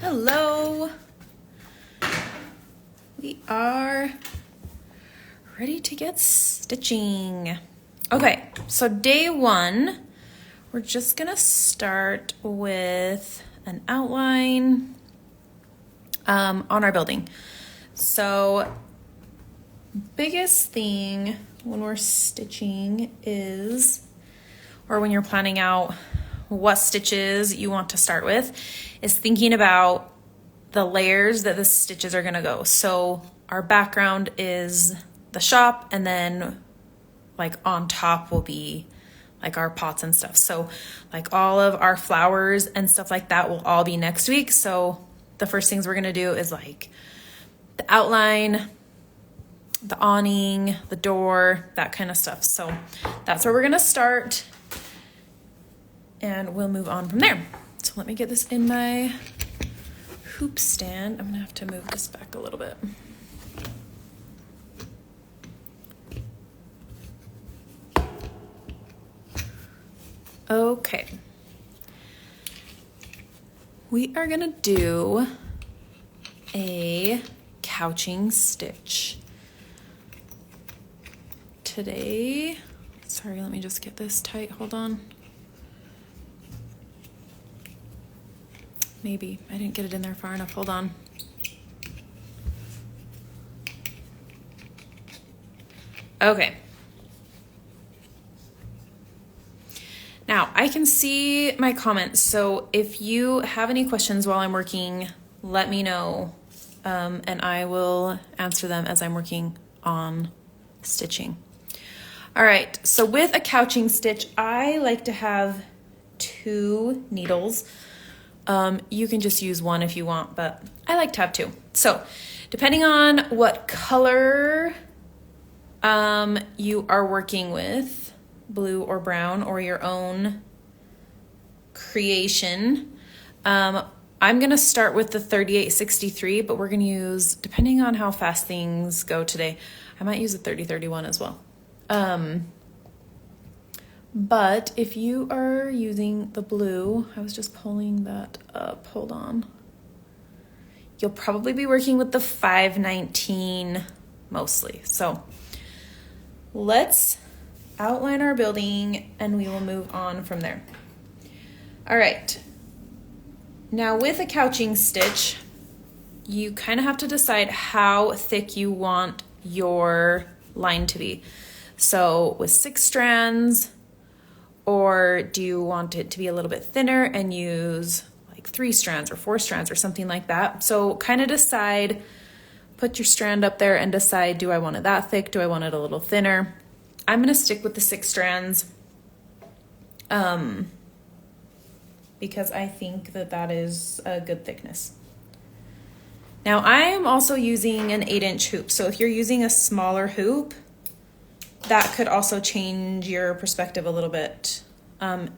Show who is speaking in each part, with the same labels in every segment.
Speaker 1: Hello. We are ready to get stitching. Okay, so day one, we're just gonna start with an outline on our building. So biggest thing when we're stitching is, or when you're planning out what stitches you want to start with, is thinking about the layers that the stitches are gonna go. So our background is the shop, and then like on top will be like our pots and stuff. So like all of our flowers and stuff like that will all be next week. So the first things we're gonna do is like the outline, the awning, the door, that kind of stuff. So that's where we're gonna start, and we'll move on from there. So let me get this in my hoop stand. I'm gonna have to move this back a little bit. Okay. We are gonna do a couching stitch today. Sorry, let me just get this tight. Hold on. Maybe I didn't get it in there far enough. Hold on. Okay. Now I can see my comments. So if you have any questions while I'm working, let me know, and I will answer them as I'm working on stitching. All right. So with a couching stitch, I like to have 2 needles. You can just use 1 if you want, but I like to have 2. So depending on what color you are working with, blue or brown or your own creation, I'm gonna start with the 3863, but we're gonna use, depending on how fast things go today, I might use a 3031 as well. But if you are using the blue, I was just pulling that up, hold on. You'll probably be working with the 519 mostly. So let's outline our building and we will move on from there. All right. Now with a couching stitch, you kind of have to decide how thick you want your line to be. So with 6 strands, or do you want it to be a little bit thinner and use like 3 strands or 4 strands or something like that? So kind of decide, put your strand up there and decide, do I want it that thick? Do I want it a little thinner? I'm gonna stick with the 6 strands because I think that that is a good thickness. Now I am also using an 8-inch hoop. So if you're using a smaller hoop, that could also change your perspective a little bit. I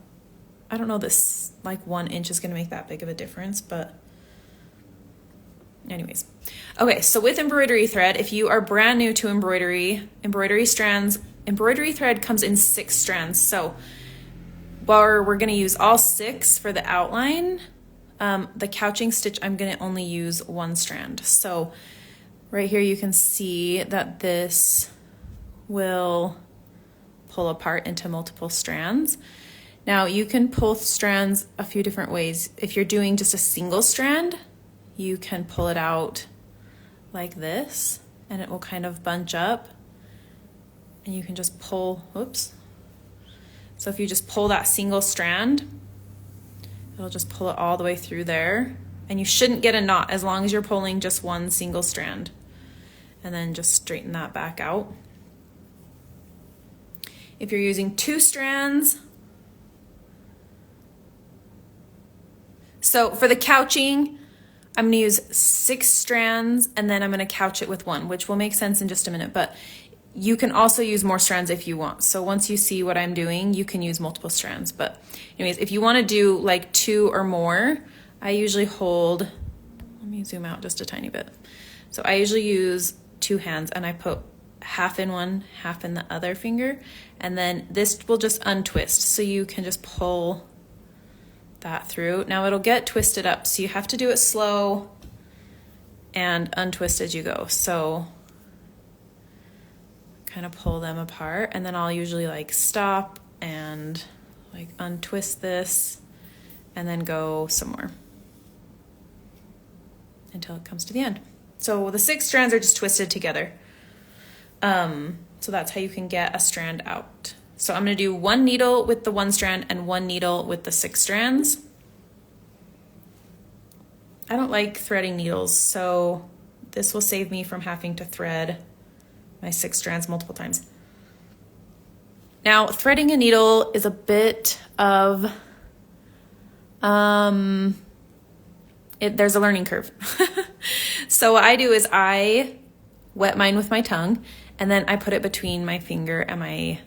Speaker 1: don't know, this like 1 inch is gonna make that big of a difference, but anyways. Okay, so with embroidery thread, if you are brand new to embroidery thread comes in 6 strands. So while we're gonna use all 6 for the outline, the couching stitch, I'm gonna only use 1 strand. So right here you can see that this will pull apart into multiple strands. Now you can pull strands a few different ways. If you're doing just a single strand, you can pull it out like this and it will kind of bunch up, and you can just pull, whoops. So if you just pull that single strand, it'll just pull it all the way through there, and you shouldn't get a knot as long as you're pulling just 1 single strand, and then just straighten that back out. If you're using 2 strands, so for the couching, I'm gonna use 6 strands and then I'm gonna couch it with 1, which will make sense in just a minute, but you can also use more strands if you want. So once you see what I'm doing, you can use multiple strands. But anyways, if you wanna do like 2 or more, I usually hold, let me zoom out just a tiny bit. So I usually use 2 hands and I put half in one, half in the other finger, and then this will just untwist. So you can just pull that through. Now it'll get twisted up, so you have to do it slow and untwist as you go. So kind of pull them apart, and then I'll usually like stop and like untwist this and then go some more until it comes to the end. So the 6 strands are just twisted together. So that's how you can get a strand out. So I'm going to do 1 needle with the 1 strand and 1 needle with the 6 strands. I don't like threading needles, so this will save me from having to thread my 6 strands multiple times. Now, threading a needle is a bit of, there's a learning curve. So what I do is I wet mine with my tongue, and then I put it between my finger and my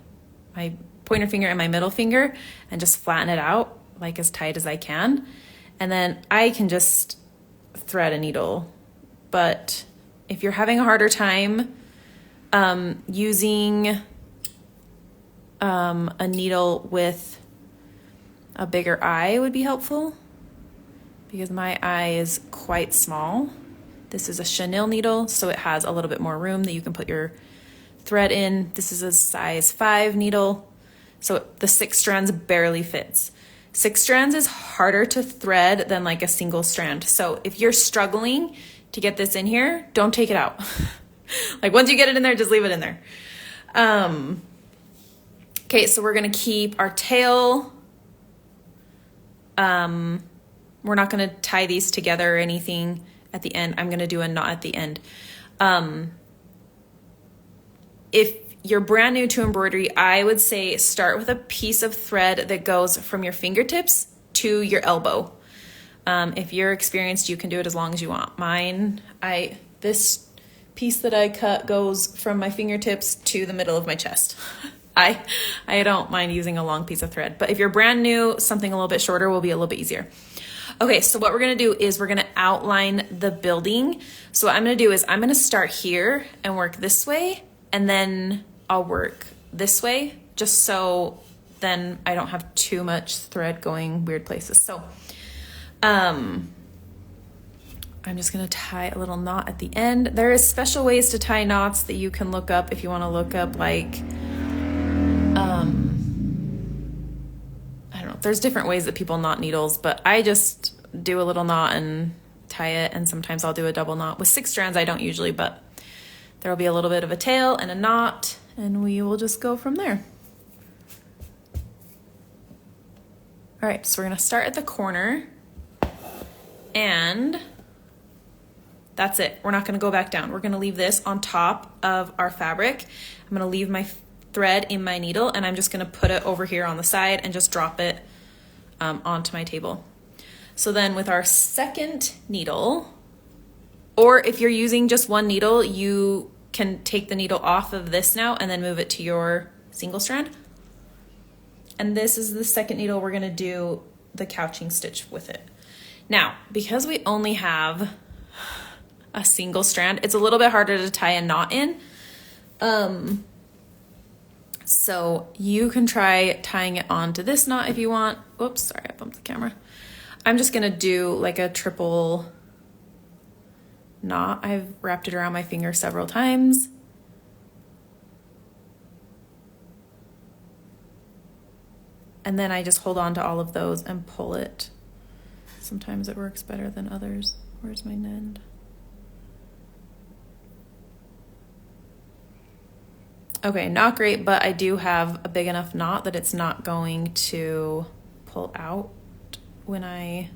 Speaker 1: pointer finger and my middle finger and just flatten it out like as tight as I can. And then I can just thread a needle. But if you're having a harder time using a needle with a bigger eye would be helpful, because my eye is quite small. This is a chenille needle, so it has a little bit more room that you can put your thread in. This is a size 5 needle, so the 6 strands barely fits. 6 strands is harder to thread than like a single strand. So if you're struggling to get this in here, don't take it out. Like once you get it in there, just leave it in there. Okay, so we're gonna keep our tail. We're not gonna tie these together or anything at the end. I'm gonna do a knot at the end. If you're brand new to embroidery, I would say start with a piece of thread that goes from your fingertips to your elbow. If you're experienced, you can do it as long as you want. This piece that I cut goes from my fingertips to the middle of my chest. I don't mind using a long piece of thread, but if you're brand new, something a little bit shorter will be a little bit easier. Okay, so what we're gonna do is we're gonna outline the building. So what I'm gonna do is I'm gonna start here and work this way, and then I'll work this way, just so then I don't have too much thread going weird places. So I'm just gonna tie a little knot at the end. There is special ways to tie knots that you can look up if you wanna look up like, I don't know, there's different ways that people knot needles, but I just do a little knot and tie it, and sometimes I'll do a double knot. With 6 strands, I don't usually, but there'll be a little bit of a tail and a knot, and we will just go from there. All right, so we're gonna start at the corner, and that's it. We're not gonna go back down. We're gonna leave this on top of our fabric. I'm gonna leave my thread in my needle, and I'm just gonna put it over here on the side and just drop it onto my table. So then with our second needle, or if you're using just one needle, you can take the needle off of this now and then move it to your single strand. And this is the second needle. We're gonna do the couching stitch with it. Now, because we only have a single strand, it's a little bit harder to tie a knot in. So you can try tying it onto this knot if you want. Oops, sorry, I bumped the camera. I'm just gonna do like a triple knot. I've wrapped it around my finger several times. And then I just hold on to all of those and pull it. Sometimes it works better than others. Where's my end? Okay, not great, but I do have a big enough knot that it's not going to pull out when I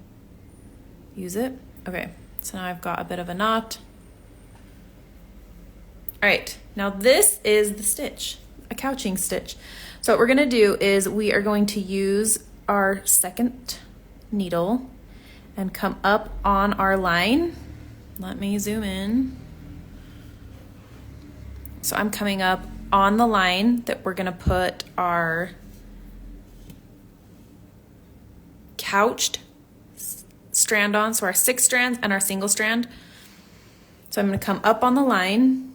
Speaker 1: use it. Okay, so now I've got a bit of a knot. All right, now this is the stitch, a couching stitch. So what we're gonna do is we are going to use our second needle and come up on our line. Let me zoom in. So I'm coming up on the line that we're gonna put our couched strand on, so our 6 strands and our single strand. So I'm gonna come up on the line,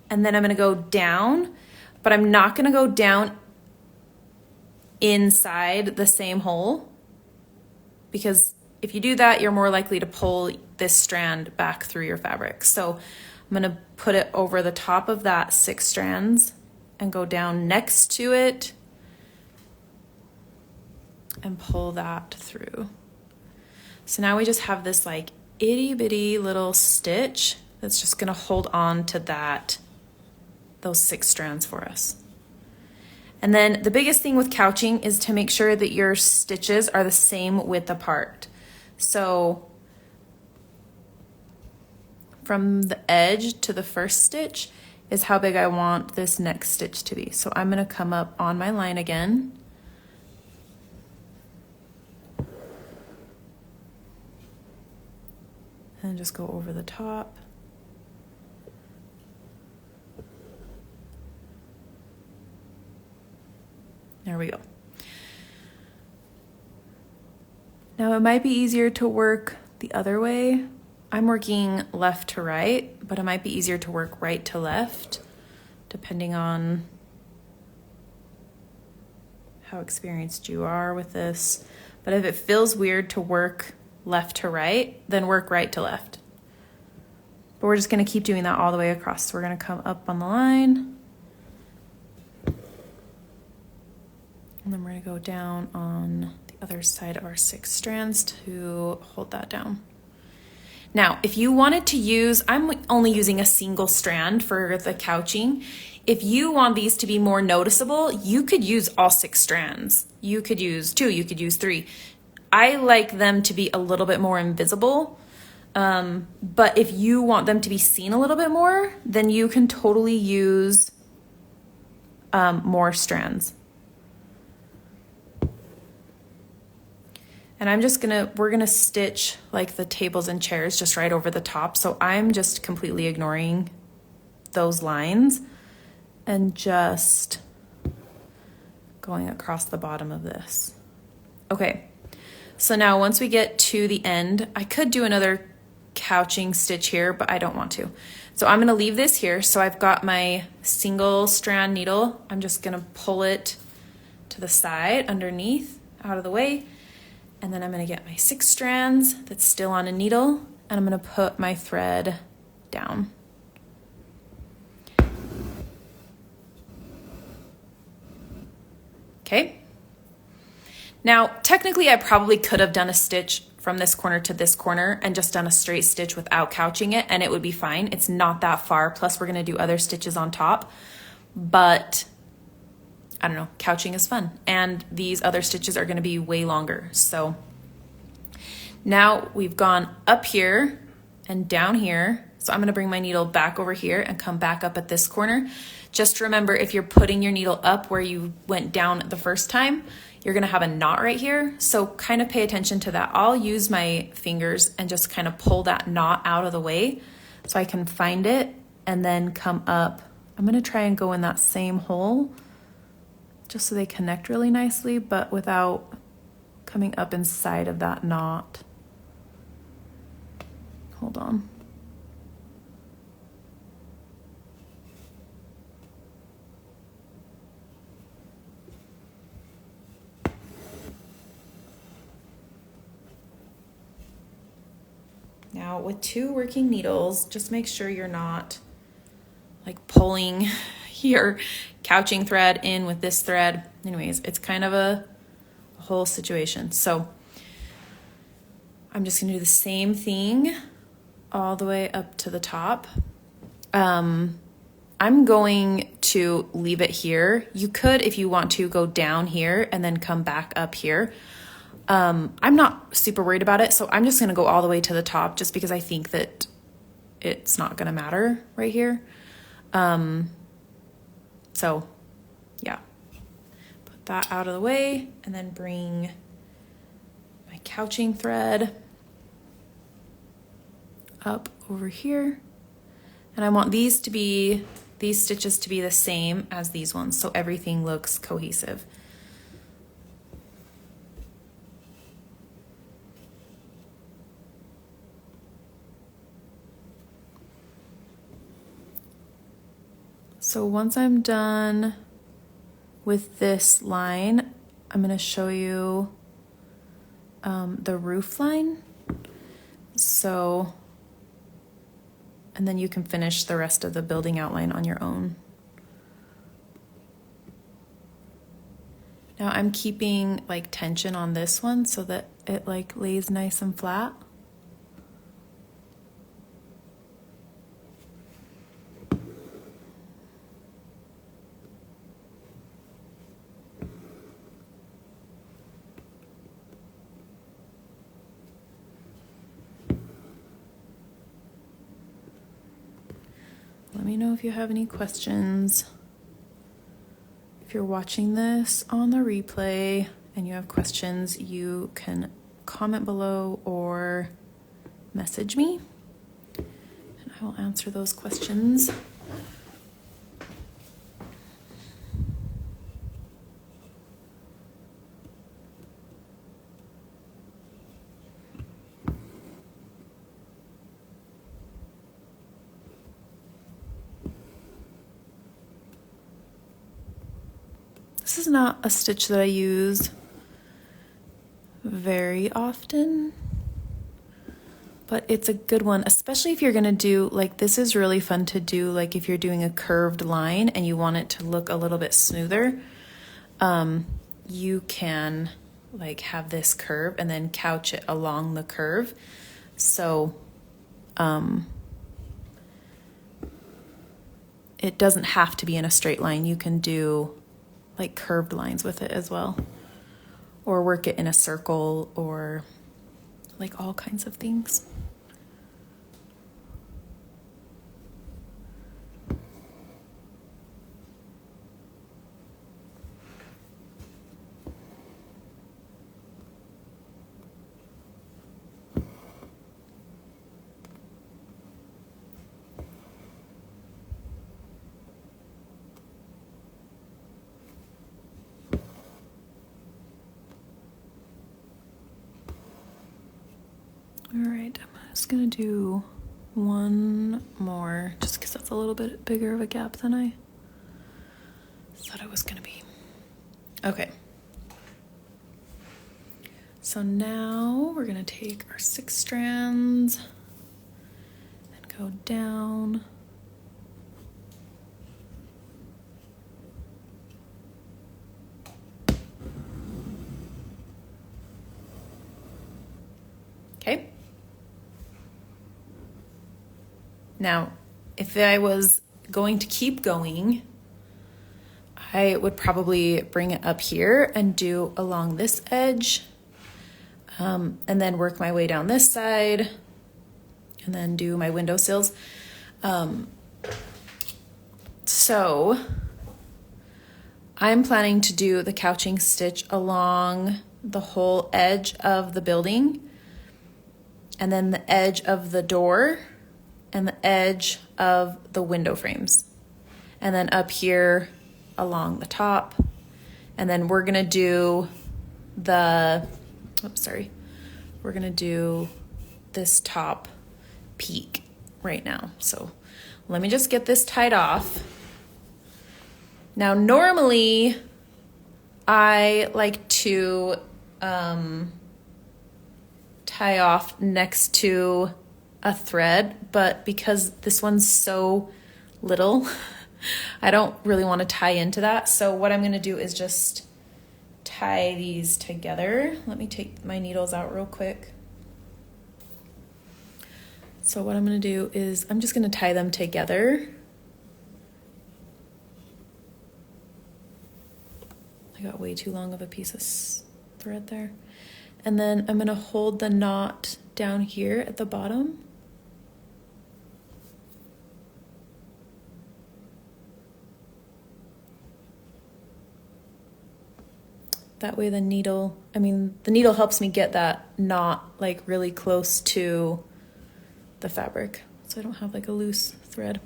Speaker 1: and then I'm gonna go down, but I'm not gonna go down inside the same hole, because if you do that, you're more likely to pull this strand back through your fabric. So I'm gonna put it over the top of that 6 strands and go down next to it and pull that through. So now we just have this like itty bitty little stitch that's just gonna hold on to those 6 strands for us. And then the biggest thing with couching is to make sure that your stitches are the same width apart. So from the edge to the first stitch is how big I want this next stitch to be. So I'm gonna come up on my line again. And just go over the top. There we go. Now it might be easier to work the other way. I'm working left to right, but it might be easier to work right to left, depending on how experienced you are with this. But if it feels weird to work left to right, then work right to left. But we're just gonna keep doing that all the way across. So we're gonna come up on the line. And then we're gonna go down on the other side of our 6 strands to hold that down. Now, if you wanted to use, I'm only using a single strand for the couching. If you want these to be more noticeable, you could use all 6 strands. You could use 2, you could use 3. I like them to be a little bit more invisible. But if you want them to be seen a little bit more, then you can totally use more strands. And we're gonna stitch like the tables and chairs just right over the top. So I'm just completely ignoring those lines and just going across the bottom of this. Okay, so now once we get to the end, I could do another couching stitch here, but I don't want to. So I'm gonna leave this here. So I've got my single strand needle. I'm just gonna pull it to the side underneath, out of the way. And then I'm gonna get my 6 strands that's still on a needle, and I'm gonna put my thread down. Okay. Now, technically I probably could have done a stitch from this corner to this corner and just done a straight stitch without couching it, and it would be fine. It's not that far, plus we're gonna do other stitches on top, but I don't know, couching is fun. And these other stitches are gonna be way longer. So now we've gone up here and down here. So I'm gonna bring my needle back over here and come back up at this corner. Just remember, if you're putting your needle up where you went down the first time, you're gonna have a knot right here. So kind of pay attention to that. I'll use my fingers and just kind of pull that knot out of the way so I can find it and then come up. I'm gonna try and go in that same hole just so they connect really nicely, but without coming up inside of that knot. Hold on. Now with 2 working needles, just make sure you're not like pulling your couching thread in with this thread. Anyways, it's kind of a whole situation. So I'm just gonna do the same thing all the way up to the top. I'm going to leave it here. You could, if you want to, go down here and then come back up here. I'm not super worried about it, so I'm just gonna go all the way to the top just because I think that it's not gonna matter right here. So yeah, put that out of the way and then bring my couching thread up over here. And I want these stitches to be the same as these ones, so everything looks cohesive. So once I'm done with this line, I'm gonna show you the roof line. So, and then you can finish the rest of the building outline on your own. Now I'm keeping like tension on this one so that it like lays nice and flat. Let me know if you have any questions. If you're watching this on the replay and you have questions, you can comment below or message me, and I will answer those questions. This is not a stitch that I use very often, but it's a good one, especially if you're gonna do, like, this is really fun to do, like if you're doing a curved line and you want it to look a little bit smoother, you can like have this curve and then couch it along the curve. So it doesn't have to be in a straight line. You can do like curved lines with it as well, or work it in a circle, or like all kinds of things. All right, I'm just gonna do one more, just because that's a little bit bigger of a gap than I thought it was gonna be. Okay. So now we're gonna take our 6 strands and go down. Okay. Now, if I was going to keep going, I would probably bring it up here and do along this edge, and then work my way down this side, and then do my windowsills. So I'm planning to do the couching stitch along the whole edge of the building, and then the edge of the door, and the edge of the window frames, and then up here along the top. And then we're gonna do the, we're gonna do this top peak right now. So let me just get this tied off. Now, normally I like to tie off next to a thread, but because this one's so little, I don't really want to tie into that. So what I'm going to do is just tie these together. Let me take my needles out real quick. So what I'm going to do is I'm just going to tie them together. I got way too long of a piece of thread there. And then I'm going to hold the knot down here at the bottom. That way the needle helps me get that knot like really close to the fabric, so I don't have like a loose thread.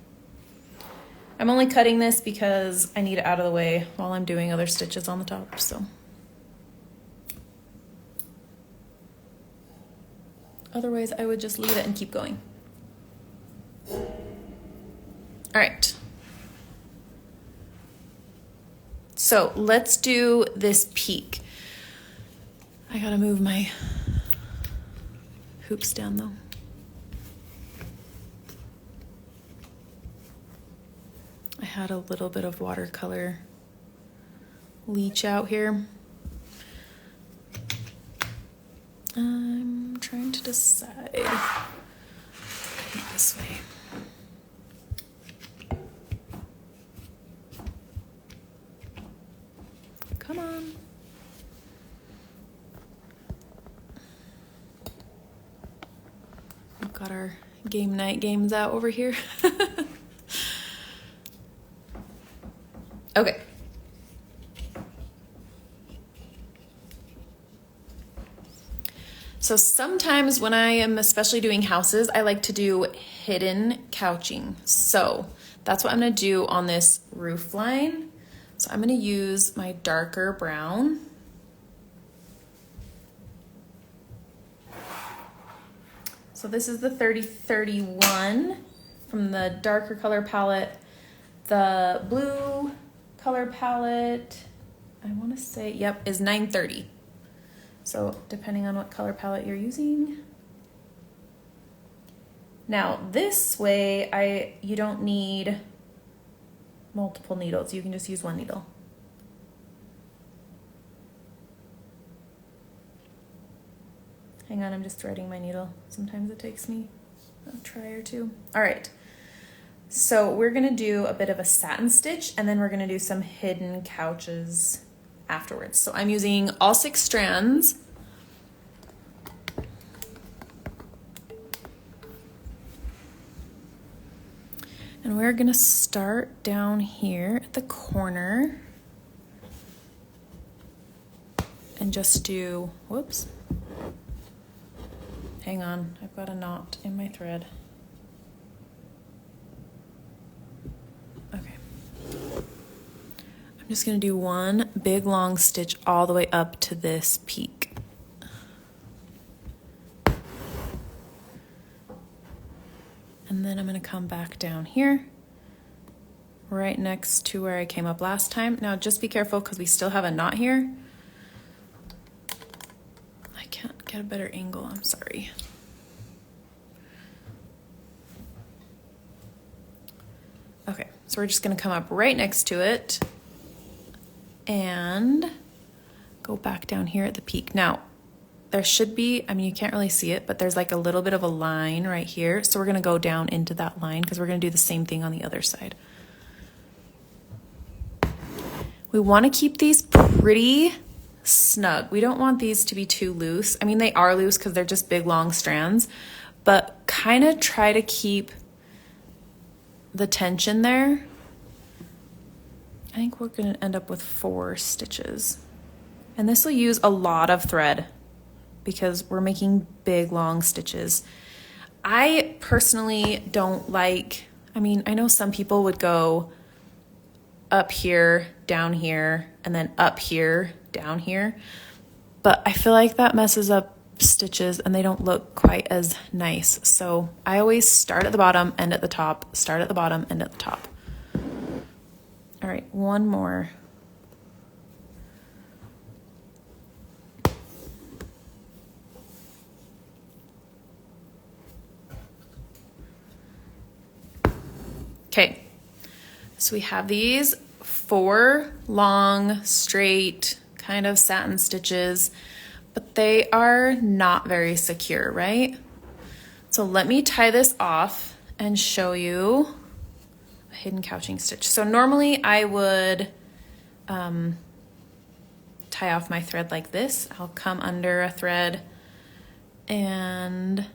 Speaker 1: I'm only cutting this because I need it out of the way while I'm doing other stitches on the top, so. Otherwise, I would just leave it and keep going. All right. So let's do this peak. I gotta move my hoops down though. I had a little bit of watercolor leach out here. I'm trying to decide. I think this way. Come on. We've got our game night games out over here. Okay. So sometimes when I am especially doing houses, I like to do hidden couching. So that's what I'm gonna do on this roof line. So I'm gonna use my darker brown. So this is the 3031 from the darker color palette. The blue color palette, I want to say, yep, is 930. So depending on what color palette you're using. Now this way, you don't need multiple needles. You can just use one needle. Hang on, I'm just threading my needle. Sometimes it takes me a try or two. All right. So we're gonna do a bit of a satin stitch and then we're gonna do some hidden couches afterwards. So I'm using all 6 strands. And we're gonna start down here at the corner and just do, whoops. Hang on, I've got a knot in my thread. Okay. I'm just gonna do one big long stitch all the way up to this peak. And then I'm gonna come back down here, right next to where I came up last time. Now just be careful because we still have a knot here. I can't get a better angle, I'm sorry. Okay, so we're just gonna come up right next to it and go back down here at the peak. Now, there should be, I mean, you can't really see it, but there's like a little bit of a line right here. So we're gonna go down into that line because we're gonna do the same thing on the other side. We wanna keep these pretty snug. We don't want these to be too loose. I mean, they are loose because they're just big, long strands, but kind of try to keep the tension there. I think we're gonna end up with 4 stitches. And this will use a lot of thread because we're making big, long stitches. I personally don't like, I mean, I know some people would go up here, down here, and then up here, down here, but I feel like that messes up stitches and they don't look quite as nice. So I always start at the bottom, end at the top, start at the bottom, end at the top. All right, one more. Okay, so we have these 4 long, straight, kind of satin stitches, but they are not very secure, right? So let me tie this off and show you a hidden couching stitch. So normally I would tie off my thread like this. I'll come under a thread and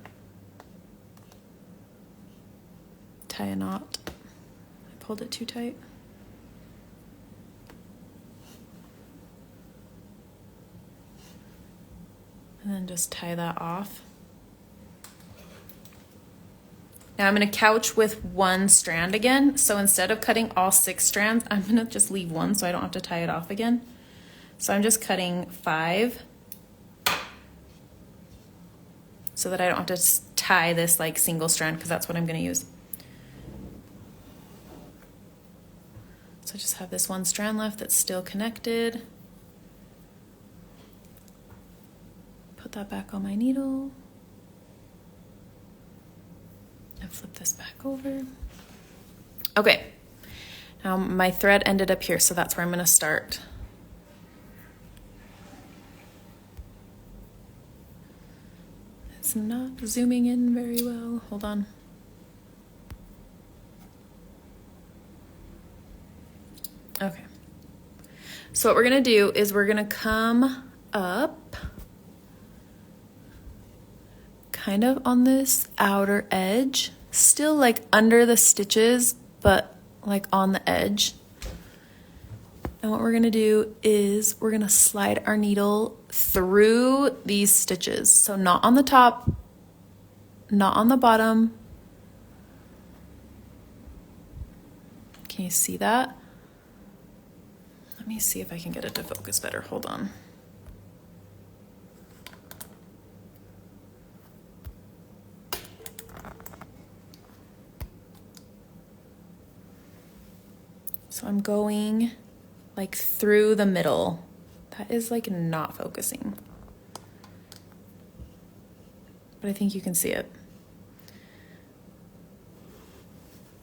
Speaker 1: tie a knot. I pulled it too tight. And then just tie that off. Now I'm gonna couch with 1 strand again. So instead of cutting all 6 strands, I'm gonna just leave 1 so I don't have to tie it off again. So I'm just cutting 5 so that I don't have to tie this like single strand because that's what I'm gonna use. So I just have this 1 strand left that's still connected. put that back on my needle. And flip this back over. Okay, now my thread ended up here, so that's where I'm gonna start. It's not zooming in very well, hold on. Okay, so what we're gonna do is we're gonna come up kind of on this outer edge, still like under the stitches, but like on the edge. And what we're gonna do is we're gonna slide our needle through these stitches. So not on the top, not on the bottom. Can you see that? Let me see if I can get it to focus better, hold on. So I'm going like through the middle. That is like not focusing. But I think you can see it.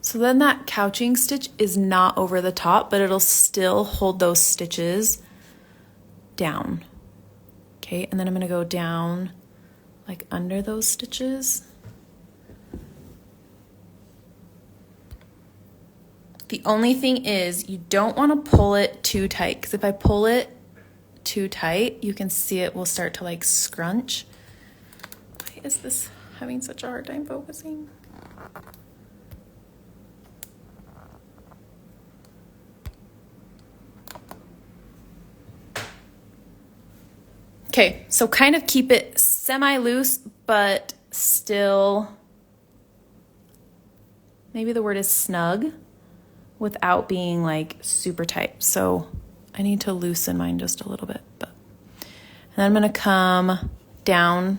Speaker 1: So then that couching stitch is not over the top, but it'll still hold those stitches down. Okay, and then I'm gonna go down like under those stitches. The only thing is you don't want to pull it too tight, because if I pull it too tight, you can see it will start to like scrunch. Why is this having such a hard time focusing? Okay, so kind of keep it semi-loose, but still, maybe the word is snug, without being like super tight. So I need to loosen mine just a little bit. And then I'm gonna come down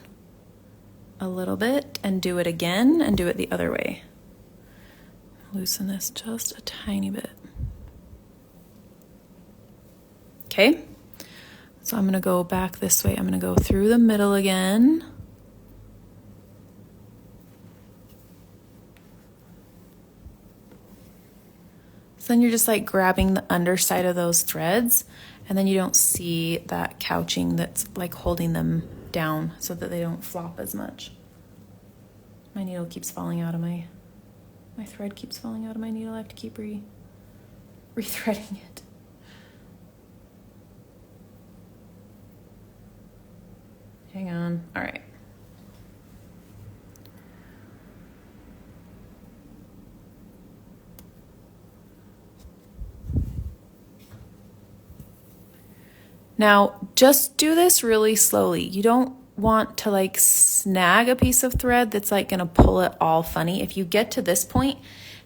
Speaker 1: a little bit and do it again and do it the other way. Loosen this just a tiny bit. Okay, so I'm gonna go back this way. I'm gonna go through the middle again. So then you're just like grabbing the underside of those threads, and then you don't see that couching that's like holding them down so that they don't flop as much. My needle keeps falling out of my thread keeps falling out of my needle. I have to keep rethreading it. Hang on. All right. Now, just do this really slowly. You don't want to like snag a piece of thread that's like gonna pull it all funny. If you get to this point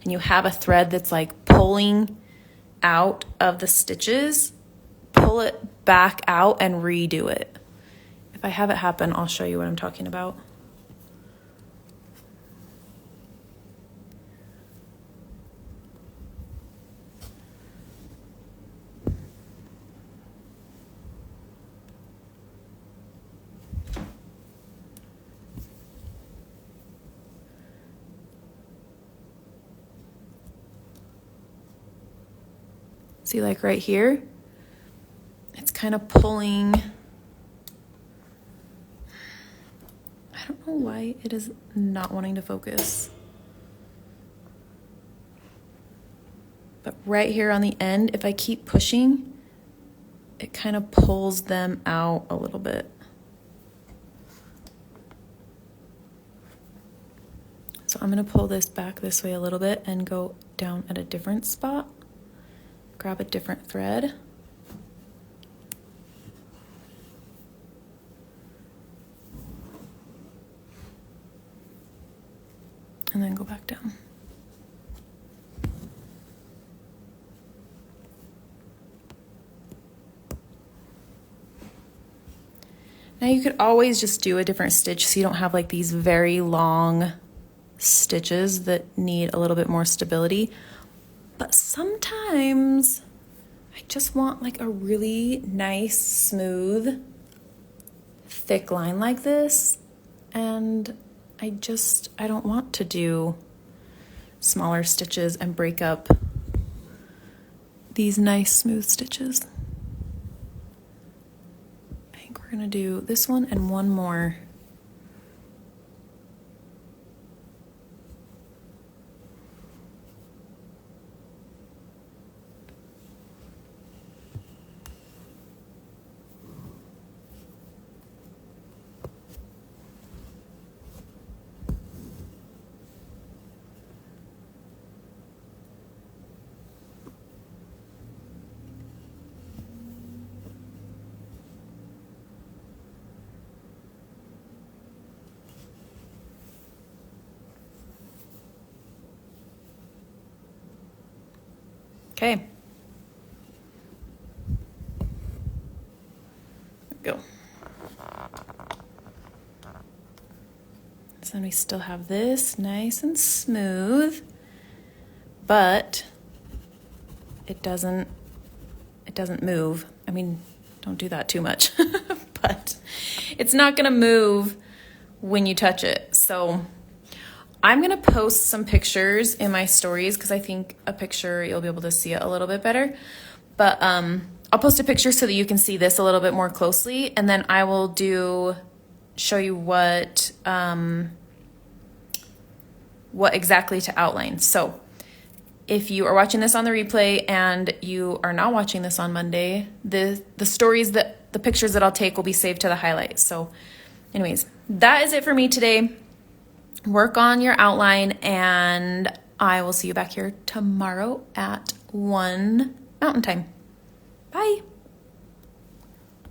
Speaker 1: and you have a thread that's like pulling out of the stitches, pull it back out and redo it. If I have it happen, I'll show you what I'm talking about. See, like right here, it's kind of pulling. I don't know why it is not wanting to focus. But right here on the end, if I keep pushing, it kind of pulls them out a little bit. So I'm gonna pull this back this way a little bit and go down at a different spot. Grab a different thread. And then go back down. Now you could always just do a different stitch so you don't have like these very long stitches that need a little bit more stability. But sometimes I just want like a really nice, smooth thick line like this, and I don't want to do smaller stitches and break up these nice smooth stitches. I think we're gonna do this one and one more. Okay. Go. So then we still have this nice and smooth, but it doesn't move. I mean, don't do that too much, but it's not gonna move when you touch it. So I'm gonna post some pictures in my stories because I think a picture you'll be able to see it a little bit better. But I'll post a picture so that you can see this a little bit more closely, and then I will show you what exactly to outline. So if you are watching this on the replay and you are not watching this on Monday, the pictures that I'll take will be saved to the highlights. So anyways, that is it for me today. Work on your outline, and I will see you back here tomorrow at 1 Mountain Time. Bye.